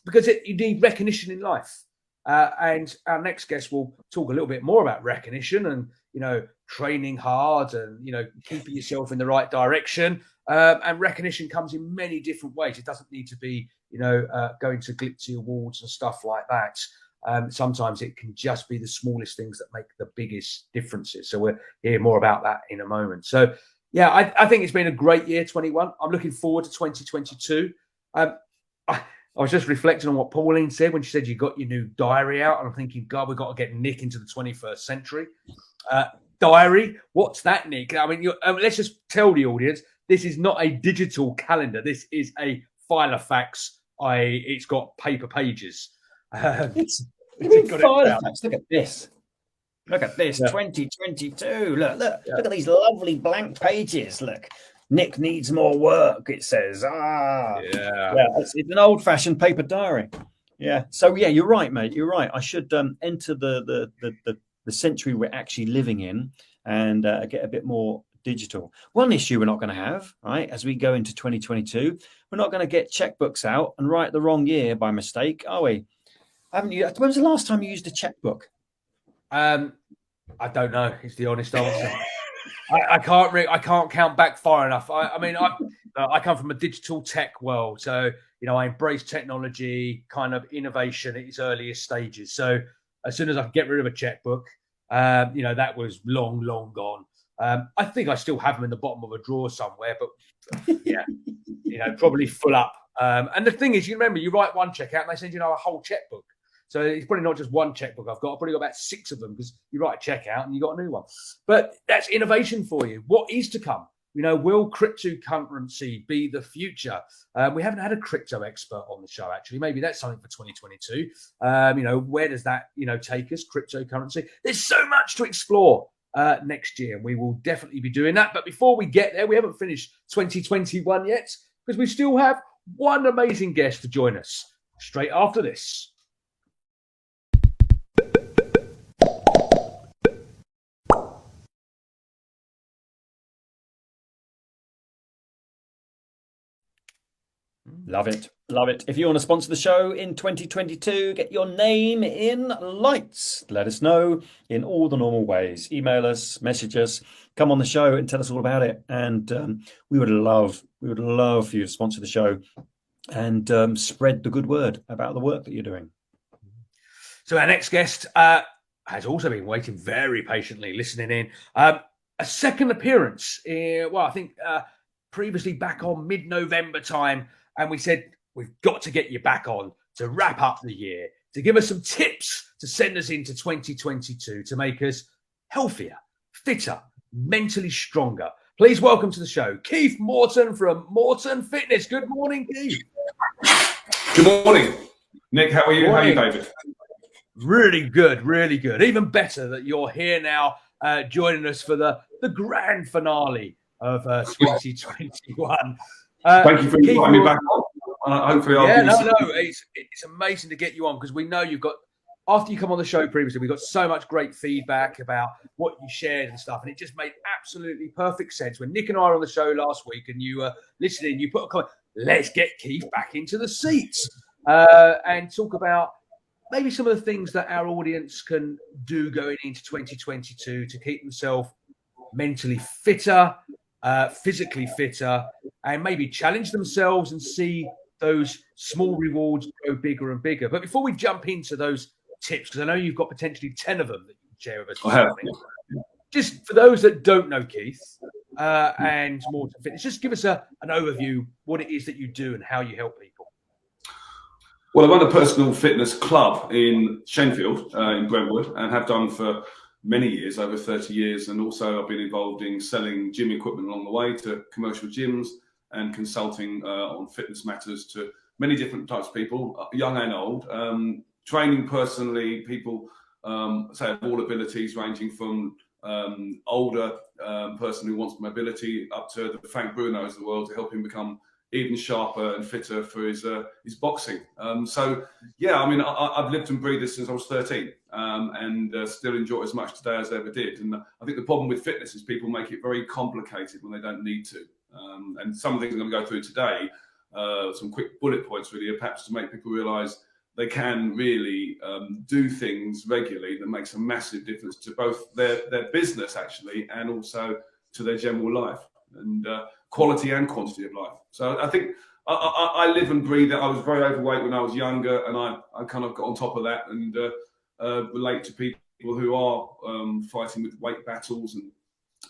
because you need recognition in life. And our next guest will talk a little bit more about recognition and, training hard and, keeping yourself in the right direction. And recognition comes in many different ways. It doesn't need to be, going to glitzy awards and stuff like that. Sometimes it can just be the smallest things that make the biggest differences. So we'll hear more about that in a moment. So, yeah, I think it's been a great year, 21. I'm looking forward to 2022. I was just reflecting on what Pauline said when she said you got your new diary out. And I'm thinking, God, we've got to get Nick into the 21st century. Diary? What's that, Nick? I mean, let's just tell the audience, this is not a digital calendar. This is a file of facts. It's got paper pages. It's file of facts. Look at this. Look at this, yeah. 2022. Look at these lovely blank pages. Look. Nick needs more work, it says. It's an old-fashioned paper diary. Yeah. So yeah, you're right, mate. You're right. I should enter the century we're actually living in and get a bit more digital. One issue we're not going to have, right, as we go into 2022, we're not going to get checkbooks out and write the wrong year by mistake, are we? Haven't you? When was the last time you used a checkbook? I don't know. It's the honest answer. I can't count back far enough. I come from a digital tech world, so I embrace technology, kind of innovation at its earliest stages. So as soon as I can get rid of a checkbook, that was long gone. I think I still have them in the bottom of a drawer somewhere, but yeah, probably full up. And the thing is, you remember, you write one check out and they send you a whole checkbook. So it's probably not just one checkbook I've got. I've probably got about 6 of them because you write a check out and you got a new one. But that's innovation for you. What is to come? Will cryptocurrency be the future? We haven't had a crypto expert on the show, actually. Maybe that's something for 2022. Where does that, take us, cryptocurrency? There's so much to explore next year. We will definitely be doing that. But before we get there, we haven't finished 2021 yet because we still have one amazing guest to join us straight after this. Love it. Love it. If you want to sponsor the show in 2022, get your name in lights. Let us know in all the normal ways. Email us, message us, come on the show and tell us all about it. And we would love for you to sponsor the show and spread the good word about the work that you're doing. So our next guest has also been waiting very patiently, listening in. A second appearance, I think previously back on mid-November time. And we said, we've got to get you back on to wrap up the year, to give us some tips to send us into 2022, to make us healthier, fitter, mentally stronger. Please welcome to the show, Keith Morton from Morton Fitness. Good morning, Keith. Good morning. Nick, how are you? How are you, David? Really good, really good. Even better that you're here now joining us for the grand finale of 2021. Thank you for inviting me back on. Hopefully, it's amazing to get you on because we know you've got. After you come on the show previously, we got so much great feedback about what you shared and stuff, and it just made absolutely perfect sense when Nick and I were on the show last week, and you were listening. You put a comment. Let's get Keith back into the seats and talk about maybe some of the things that our audience can do going into 2022 to keep themselves mentally fitter, physically fitter, and maybe challenge themselves and see those small rewards grow bigger and bigger. But before we jump into those tips, because I know you've got potentially 10 of them that you can share with us. Just for those that don't know Keith and Morton Fitness, just give us an overview, what it is that you do and how you help people. Well, I run a personal fitness club in Shenfield, in Brentwood, and have done for many years, over 30 years. And also I've been involved in selling gym equipment along the way to commercial gyms and consulting on fitness matters to many different types of people, young and old. Training personally people, say, of all abilities, ranging from older person who wants mobility up to the Frank Brunos of the world to help him become even sharper and fitter for his boxing. So, yeah, I mean, I've lived and breathed this since I was 13 and still enjoy it as much today as I ever did. And I think the problem with fitness is people make it very complicated when they don't need to. And some of the things I'm going to go through today some quick bullet points really, perhaps to make people realise they can really do things regularly that makes a massive difference to both their business actually, and also to their general life and quality and quantity of life. So I think I live and breathe it. I was very overweight when I was younger, and I kind of got on top of that and relate to people who are fighting with weight battles and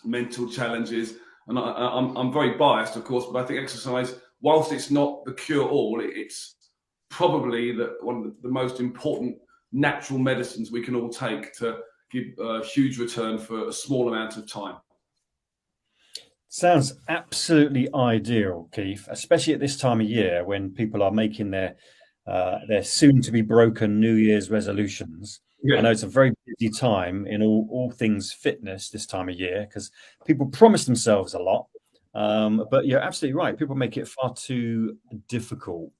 mental challenges. And I'm very biased, of course, but I think exercise, whilst it's not the cure-all, it's probably one of the most important natural medicines we can all take to give a huge return for a small amount of time. Sounds absolutely ideal, Keith, especially at this time of year when people are making their soon-to-be broken New Year's resolutions. Yeah. I know it's a very busy time in all things fitness this time of year because people promise themselves a lot. But you're absolutely right. People make it far too difficult.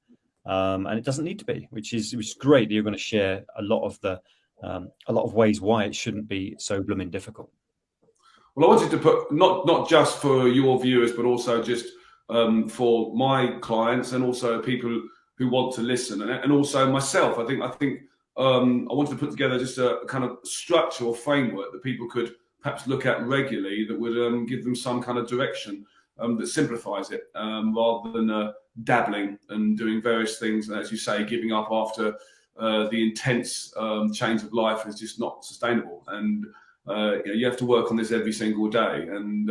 And it doesn't need to be, which is great that you're going to share a lot of ways why it shouldn't be so blooming difficult. Well, I wanted to put not just for your viewers, but also just for my clients and also people who want to listen, and also myself. I think I wanted to put together just a kind of structure or framework that people could perhaps look at regularly that would give them some kind of direction that simplifies it rather than dabbling and doing various things. And as you say, giving up after the intense change of life is just not sustainable. And you have to work on this every single day. And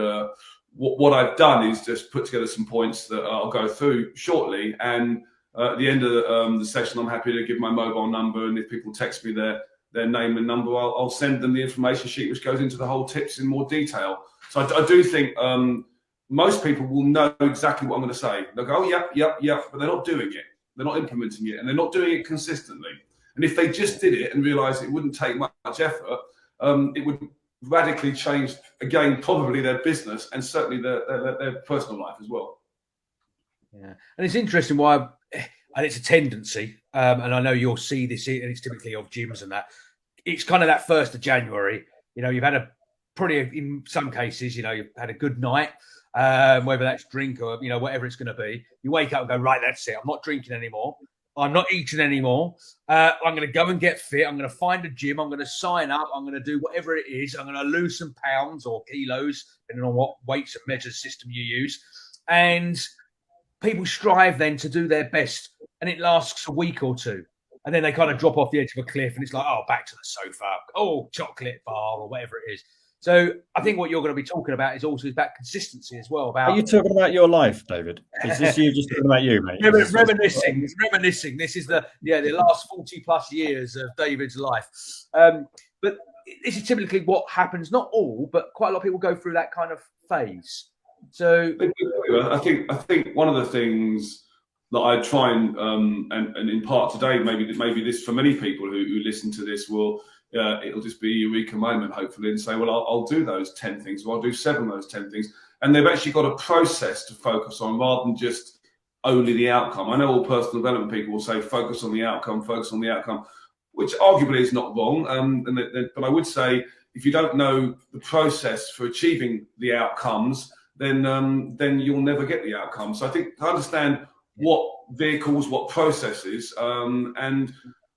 what I've done is just put together some points that I'll go through shortly. And at the end of the session, I'm happy to give my mobile number. And if people text me their name and number, I'll send them the information sheet, which goes into the whole tips in more detail. So I do think most people will know exactly what I'm going to say. They'll go, oh, yep, but they're not doing it. They're not implementing it, and they're not doing it consistently. And if they just did it and realised it wouldn't take much effort, it would radically change, again, probably their business and certainly their personal life as well. Yeah, and it's interesting why, and it's a tendency, and I know you'll see this, and it's typically of gyms and that. It's kind of that 1st of January. You've had in some cases, you've had a good night. Whether that's drink or whatever it's going to be, you wake up and go, right, that's it. I'm not drinking anymore. I'm not eating anymore. I'm going to go and get fit. I'm going to find a gym. I'm going to sign up. I'm going to do whatever it is. I'm going to lose some pounds or kilos, depending on what weights and measures system you use. And people strive then to do their best, and it lasts a week or two. And then they kind of drop off the edge of a cliff, and it's like, oh, back to the sofa. Oh, chocolate bar or whatever it is. So I think what you're going to be talking about is also about consistency as well. Are you talking about your life, David? Is this you just talking about you, mate? Reminiscing. This is the last 40 plus years of David's life. But this is typically what happens. Not all, but quite a lot of people go through that kind of phase. So I think one of the things that I try and in part today, maybe this for many people who listen to this will. It'll just be a eureka moment, hopefully, and say, well, I'll do those 10 things, or I'll do 7 of those 10 things. And they've actually got a process to focus on rather than just only the outcome. I know all personal development people will say, focus on the outcome, which arguably is not wrong. But I would say, if you don't know the process for achieving the outcomes, then you'll never get the outcome. So I think to understand what vehicles, what processes, and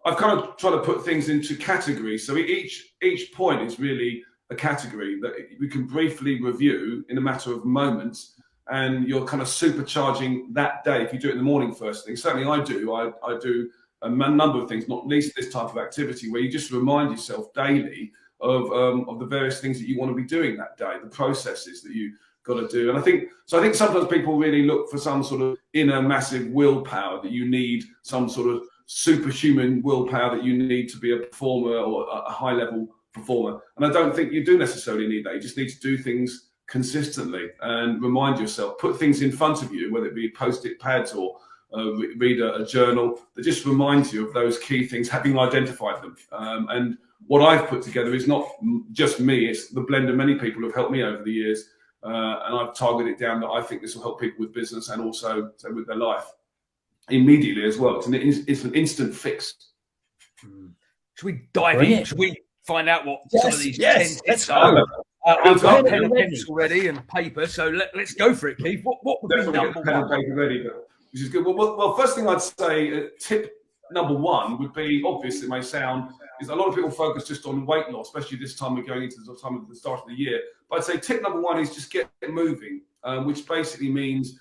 I've kind of tried to put things into categories. So each point is really a category that we can briefly review in a matter of moments, and you're kind of supercharging that day. If you do it in the morning first thing, certainly I do. I do a number of things, not least this type of activity, where you just remind yourself daily of the various things that you want to be doing that day, the processes that you got to do. And I think sometimes people really look for some sort of inner massive willpower, that you need some sort of superhuman willpower that you need to be a performer or a high level performer. And I don't think you do necessarily need that. You just need to do things consistently and remind yourself, put things in front of you, whether it be post-it pads or read a journal that just reminds you of those key things, having identified them. And what I've put together is not just me, it's the blend of many people who have helped me over the years. And I've targeted it down that I think this will help people with business and also with their life immediately as well. It's an instant fix. Should we dive in? Should we find out what some of these 10 tips are? I've got pen and pencil ready and paper, so let's go for it, Keith. What would be number one? Pen and paper ready, which is good. Well, first thing I'd say, tip number one would be, obvious it may sound, is a lot of people focus just on weight loss, especially this time we're going into the time of the start of the year. But I'd say tip number one is just get moving, which basically means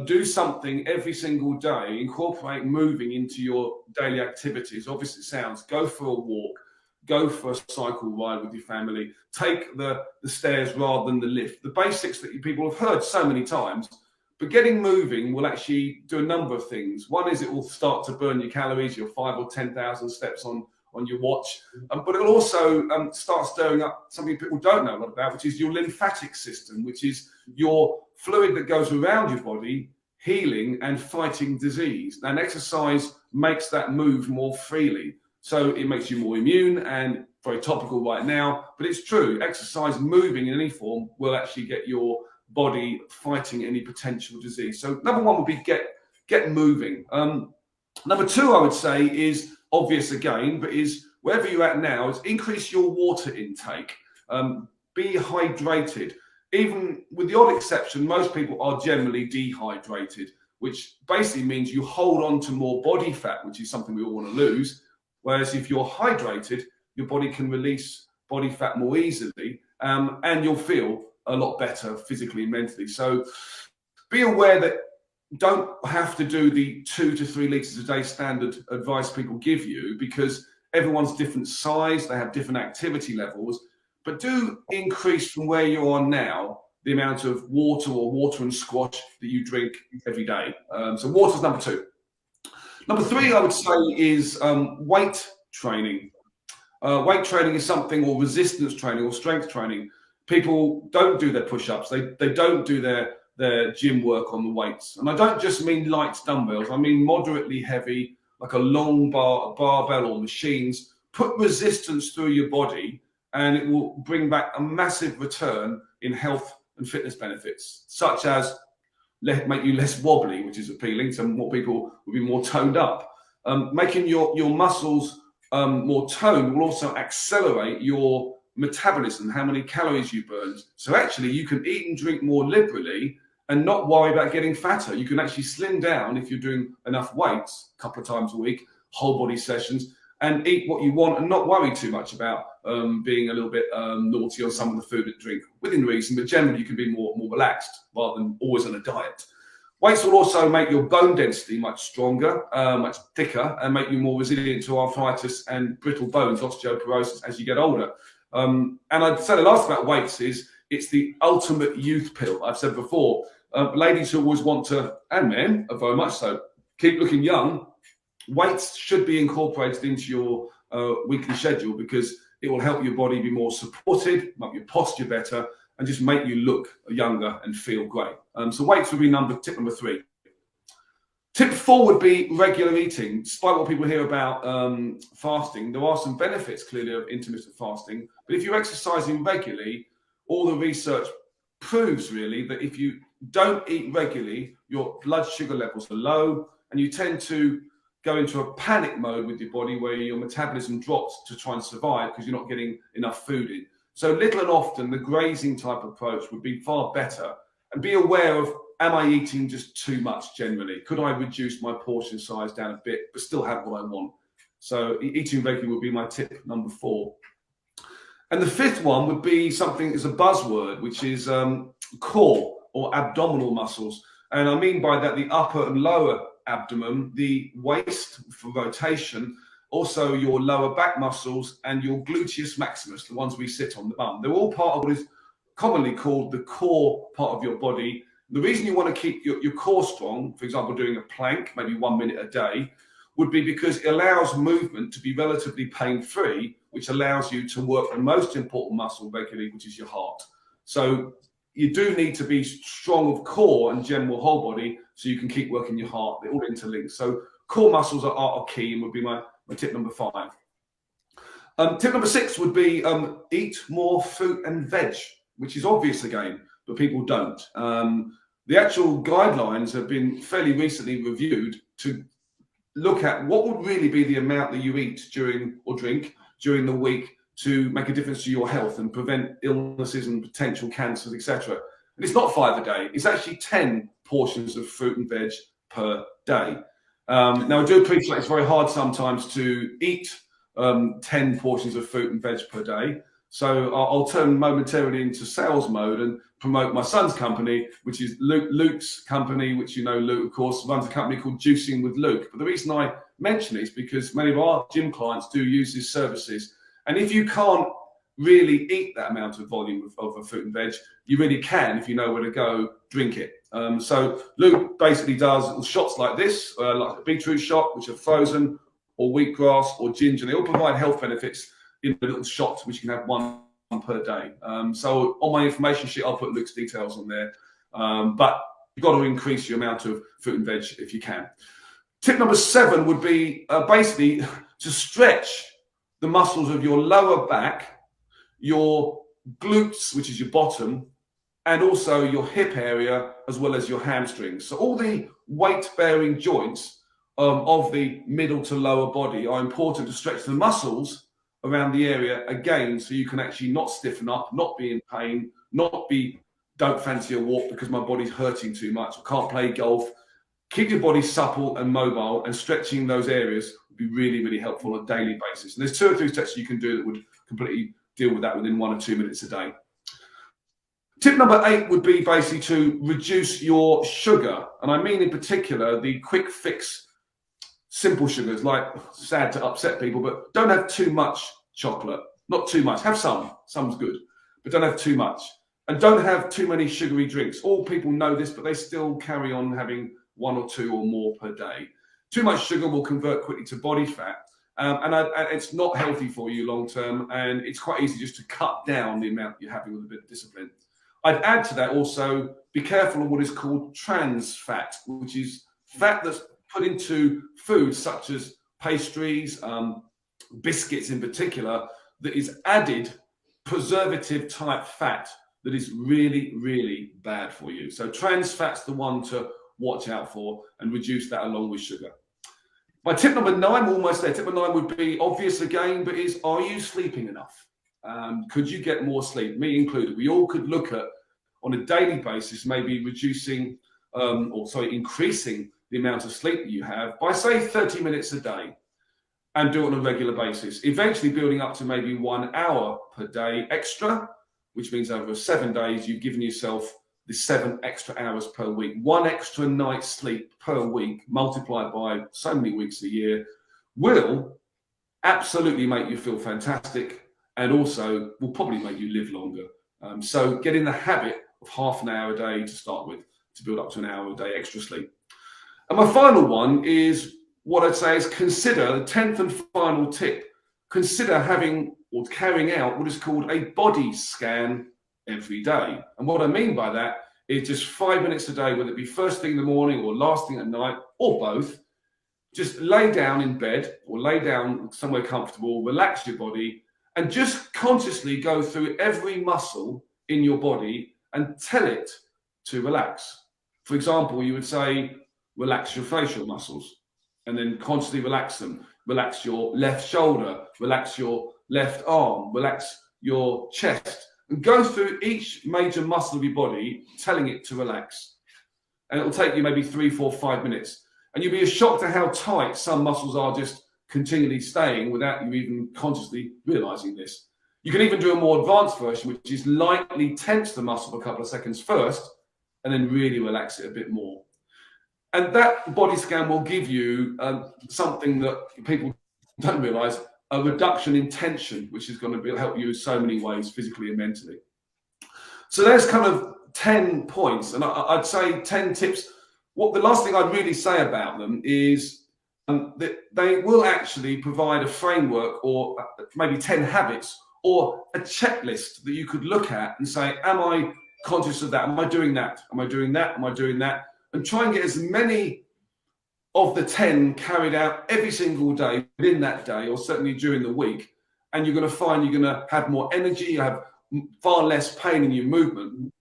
do something every single day, incorporate moving into your daily activities. Obviously, it sounds, go for a walk, go for a cycle ride with your family, take the stairs rather than the lift. The basics that people have heard so many times, but getting moving will actually do a number of things. One is it will start to burn your calories, your 5,000 or 10,000 steps on your watch, but it'll also start stirring up something people don't know a lot about, which is your lymphatic system, which is your fluid that goes around your body, healing and fighting disease. And exercise makes that move more freely. So it makes you more immune, and very topical right now, but it's true. Exercise, moving in any form, will actually get your body fighting any potential disease. So number one would be get moving. Number two, I would say, is obvious again, but is wherever you're at now, is increase your water intake. Be hydrated. Even with the odd exception, most people are generally dehydrated, which basically means you hold on to more body fat, which is something we all want to lose. Whereas if you're hydrated, your body can release body fat more easily, and you'll feel a lot better physically and mentally. So be aware that you don't have to do the 2 to 3 litres a day standard advice people give you, because everyone's different size, they have different activity levels, but do increase from where you are now the amount of water or water and squash that you drink every day. So water's number two. Number three, I would say, is weight training. Weight training is something, or resistance training or strength training. People don't do their push-ups. They don't do their gym work on the weights. And I don't just mean light dumbbells. I mean moderately heavy, like a long barbell or machines. Put resistance through your body, and it will bring back a massive return in health and fitness benefits, such as make you less wobbly, which is appealing. So more people will be more toned up. Making your muscles more toned will also accelerate your metabolism, how many calories you burn. So actually you can eat and drink more liberally and not worry about getting fatter. You can actually slim down if you're doing enough weights a couple of times a week, whole body sessions, and eat what you want and not worry too much about being a little bit naughty on some of the food and drink, within reason, but generally you can be more relaxed rather than always on a diet. Weights will also make your bone density much stronger, much thicker, and make you more resilient to arthritis and brittle bones, osteoporosis, as you get older. And I'd say the last about weights is it's the ultimate youth pill. I've said before, ladies who always want to, and men very much so, keep looking young, weights should be incorporated into your weekly schedule, because it will help your body be more supported, make your posture better, and just make you look younger and feel great. So weights would be tip number three. Tip four would be regular eating. Despite what people hear about fasting, there are some benefits clearly of intermittent fasting. But if you're exercising regularly, all the research proves really that if you don't eat regularly, your blood sugar levels are low, and you tend to go into a panic mode with your body where your metabolism drops to try and survive because you're not getting enough food in. So little and often, the grazing type approach would be far better. And be aware of, am I eating just too much generally? Could I reduce my portion size down a bit, but still have what I want? So eating regularly would be my tip number four. And the fifth one would be something as a buzzword, which is core or abdominal muscles. And I mean by that the upper and lower abdomen, the waist for rotation, also your lower back muscles, and your gluteus maximus, the ones we sit on the bum. They're all part of what is commonly called the core part of your body. The reason you want to keep your core strong, for example, doing a plank, maybe 1 minute a day, would be because it allows movement to be relatively pain-free, which allows you to work the most important muscle regularly, which is your heart. So you do need to be strong of core and general whole body so you can keep working your heart. They're all interlinked. So core muscles are key, and would be my tip number five. Tip number six would be eat more fruit and veg, which is obvious again, but people don't. The actual guidelines have been fairly recently reviewed to look at what would really be the amount that you eat during or drink during the week to make a difference to your health and prevent illnesses and potential cancers, etc. And it's not 5 a day. It's actually 10 portions of fruit and veg per day. Now, I do appreciate it's very hard sometimes to eat 10 portions of fruit and veg per day. So I'll turn momentarily into sales mode and promote my son's company, which is Luke's company, which Luke, of course, runs a company called Juicing with Luke. But the reason I mention it is because many of our gym clients do use his services. And if you can't really eat that amount of volume of fruit and veg, you really can, if you know where to go, drink it. So Luke basically does shots like this, like a beetroot shot, which are frozen, or wheatgrass, or ginger. They all provide health benefits in a little shot, which you can have one per day. So on my information sheet, I'll put Luke's details on there. But you've got to increase your amount of fruit and veg if you can. Tip number 7 would be basically to stretch the muscles of your lower back, your glutes, which is your bottom, and also your hip area, as well as your hamstrings. So all the weight-bearing joints of the middle to lower body are important to stretch the muscles around the area again, so you can actually not stiffen up, not be in pain, don't fancy a walk because my body's hurting too much, I can't play golf. Keep your body supple and mobile, and stretching those areas would be really, really helpful on a daily basis. And there's 2 or 3 steps you can do that would completely deal with that within 1 or 2 minutes a day. Tip number 8 would be basically to reduce your sugar. And I mean in particular the quick fix simple sugars, like, sad to upset people, but don't have too much chocolate. Not too much. Have some's good, but don't have too much. And don't have too many sugary drinks. All people know this, but they still carry on having 1 or 2 or more per day. Too much sugar will convert quickly to body fat. And it's not healthy for you long term, and it's quite easy just to cut down the amount you're having with a bit of discipline. I'd add to that also, be careful of what is called trans fat, which is fat that's put into foods such as pastries, biscuits in particular, that is added preservative type fat that is really, really bad for you. So trans fat's the one to watch out for, and reduce that along with sugar. My tip number 9, we're almost there. Tip number 9 would be obvious again, but is, are you sleeping enough? Could you get more sleep? Me included. We all could look at, on a daily basis, maybe increasing the amount of sleep that you have by, say, 30 minutes a day, and do it on a regular basis. Eventually building up to maybe 1 hour per day extra, which means over 7 days, you've given yourself the 7 extra hours per week. 1 extra night's sleep per week, multiplied by so many weeks a year, will absolutely make you feel fantastic, and also will probably make you live longer. So get in the habit of half an hour a day to start with, to build up to an hour a day extra sleep. And my final one is what I'd say is consider, the 10th and final tip, consider having or carrying out what is called a body scan every day. And what I mean by that is just 5 minutes a day, whether it be first thing in the morning or last thing at night, or both. Just lay down in bed or lay down somewhere comfortable, relax your body, and just consciously go through every muscle in your body and tell it to relax. For example, you would say, relax your facial muscles, and then constantly relax them. Relax your left shoulder, relax your left arm, relax your chest, and go through each major muscle of your body, telling it to relax. And it'll take you maybe 3, 4, 5 minutes. And you'll be shocked at how tight some muscles are just continually staying without you even consciously realizing this. You can even do a more advanced version, which is lightly tense the muscle for a couple of seconds first, and then really relax it a bit more. And that body scan will give you something that people don't realize, a reduction in tension, which is going to help you in so many ways, physically and mentally. So there's kind of 10 points, and I'd say 10 tips. What the last thing I'd really say about them is that they will actually provide a framework, or maybe 10 habits, or a checklist that you could look at and say, am I conscious of that? Am I doing that? Am I doing that? Am I doing that? And try and get as many of the 10 carried out every single day within that day, or certainly during the week. And you're going to find you're going to have more energy, you have far less pain in your movement.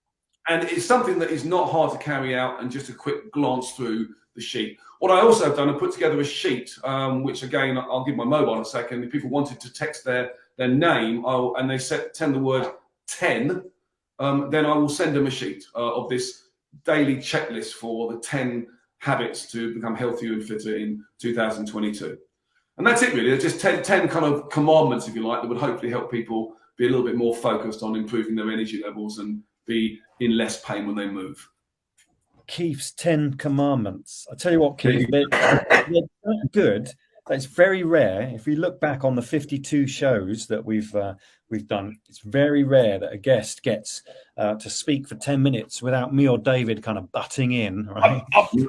And it's something that is not hard to carry out, and just a quick glance through the sheet. What I also have done, I put together a sheet, which again, I'll give my mobile in a second. If people wanted to text their name and they send the word 10, then I will send them a sheet of this daily checklist for the 10 habits to become healthier and fitter in 2022. And that's it, really. There's just 10 kind of commandments, if you like, that would hopefully help people be a little bit more focused on improving their energy levels and be in less pain when they move. Keith's 10 commandments. I tell you what, Keith, they're so good. It's very rare. If we look back on the 52 shows that we've done, it's very rare that a guest gets to speak for 10 minutes without me or David kind of butting in. Right?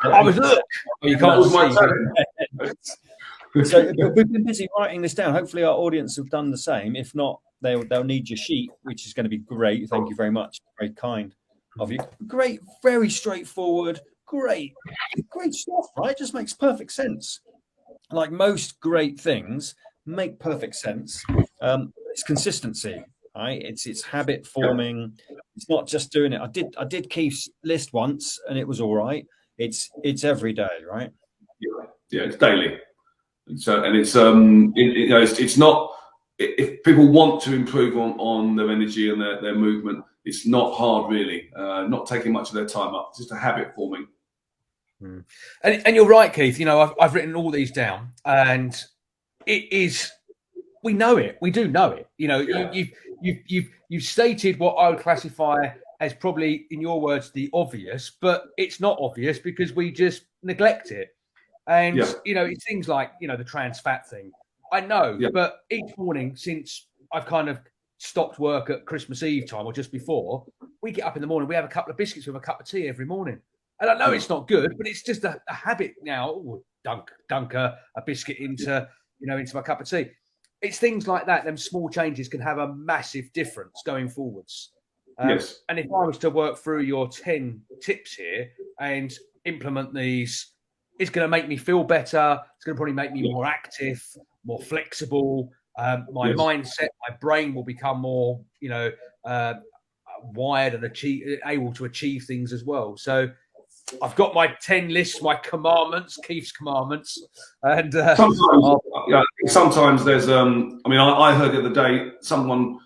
I was look. You can't see. So we've been busy writing this down. Hopefully, our audience have done the same. If not, they'll need your sheet, which is going to be great. Thank you very much. Very kind of you. Great, very straightforward. Great stuff, right? Just makes perfect sense. Like most great things, make perfect sense. It's consistency, right? It's habit forming. It's not just doing it. I did Keith's list once, and it was all right. It's every day, right? Yeah, it's daily. So, and it's not. If people want to improve on their energy and their movement, it's not hard, really. Not taking much of their time up. It's just a habit forming. And you're right, Keith. You know, I've written all these down, and it is. We know it. We do know it. You know, you've stated what I would classify as probably, in your words, the obvious, but it's not obvious because we just neglect it. And you know, it's things like the trans fat thing. I know, but each morning since I've kind of stopped work at Christmas Eve time or just before, we get up in the morning, we have a couple of biscuits with a cup of tea every morning. And I know it's not good, but it's just a habit now. Ooh, dunk a biscuit into my cup of tea. It's things like that. Them small changes can have a massive difference going forwards. And if I was to work through your 10 tips here and implement these, it's going to make me feel better. It's going to probably make me more active, more flexible. My mindset, my brain will become more, wired and able to achieve things as well. So I've got my 10 lists, my commandments, Keith's commandments, and sometimes there's. I heard the other day someone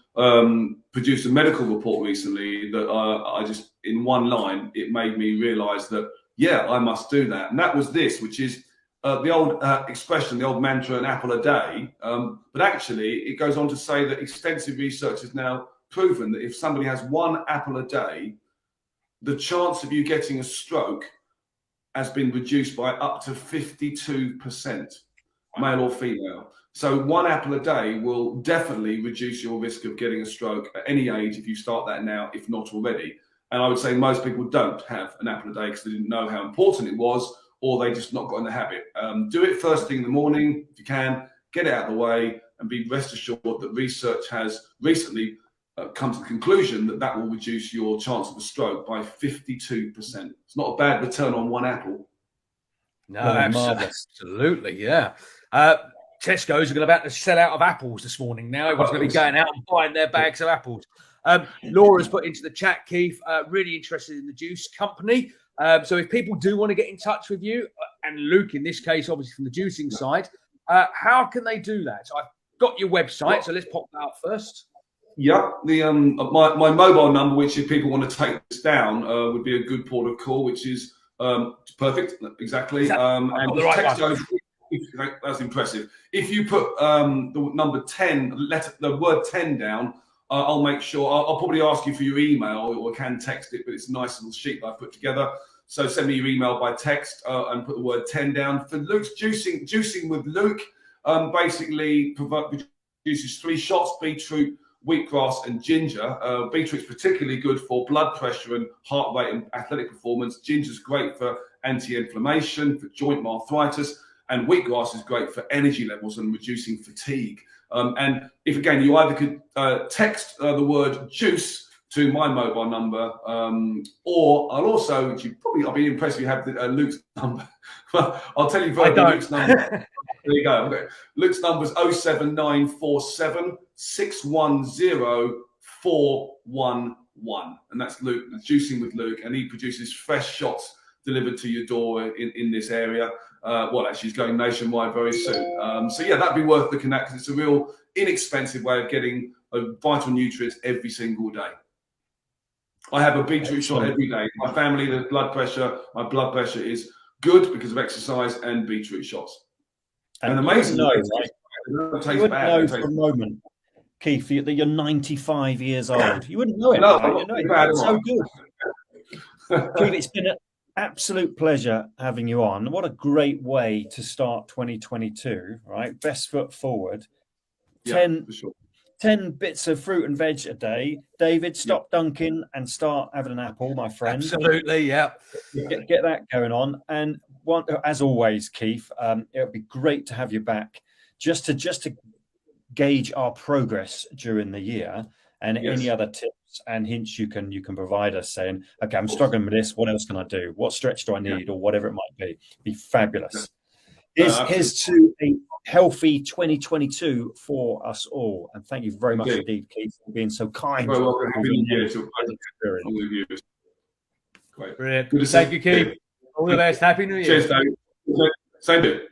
produced a medical report recently that I just, in one line, it made me realise that I must do that, and that was this, which is the old expression, the old mantra, an apple a day. But actually, it goes on to say that extensive research has now proven that if somebody has one apple a day, the chance of you getting a stroke has been reduced by up to 52%, male or female. So one apple a day will definitely reduce your risk of getting a stroke at any age if you start that now, if not already. And I would say most people don't have an apple a day because they didn't know how important it was, or they just not got in the habit. Do it first thing in the morning if you can, get it out of the way, and be rest assured that research has recently come to the conclusion that will reduce your chance of a stroke by 52%. It's not a bad return on one apple. No, absolutely, yeah. Tesco's are about to sell out of apples this morning now. Everyone's going to be going out and buying their bags of apples. Laura's put into the chat, Keith, really interested in the juice company. So if people do want to get in touch with you, and Luke in this case, obviously from the juicing side, how can they do that? So I've got your website, so let's pop that up first. Yeah, my mobile number, which if people want to take this down, would be a good port of call, which is perfect, exactly. And text over. That's impressive. If you put the number 10, the word 10 down, I'll make sure. I'll probably ask you for your email, or can text it, but it's a nice little sheet that I put together. So send me your email by text and put the word 10 down. For Luke's juicing with Luke, basically produces 3 shots: beetroot, wheatgrass, and ginger. Beetroot's particularly good for blood pressure and heart rate and athletic performance. Ginger's great for anti-inflammation, for joint arthritis, and wheatgrass is great for energy levels and reducing fatigue. And if, again, you either could text the word juice to my mobile number, or I'll be impressed if you have Luke's number. I'll tell you Luke's number. There you go. Okay. Luke's number is 07947 610 411. And that's Luke, juicing with Luke. And he produces fresh shots delivered to your door in this area. Actually, he's going nationwide very soon. That'd be worth looking at because it's a real inexpensive way of getting vital nutrients every single day. I have a beetroot shot every day. My family, my blood pressure is good because of exercise and beetroot shots. And amazing. You wouldn't know for a moment, Keith, that you're 95 years old. You wouldn't know it. It's so good. Keith, it's been an absolute pleasure having you on. What a great way to start 2022, right? Best foot forward. 10 bits of fruit and veg a day. David, stop dunking and start having an apple, my friend. Absolutely, yeah. Get that going on. And as always, Keith, it would be great to have you back just to gauge our progress during the year, and any other tips and hints you can provide us, saying, okay, I'm struggling with this, what else can I do, what stretch do I need, or whatever it might be. Be fabulous. Here's to a healthy 2022 for us all, and thank you very much indeed, Keith, for being so kind. Very welcome. Great. Thank you, Keith. All the best. Happy New Year. Cheers, Dave. Same to you.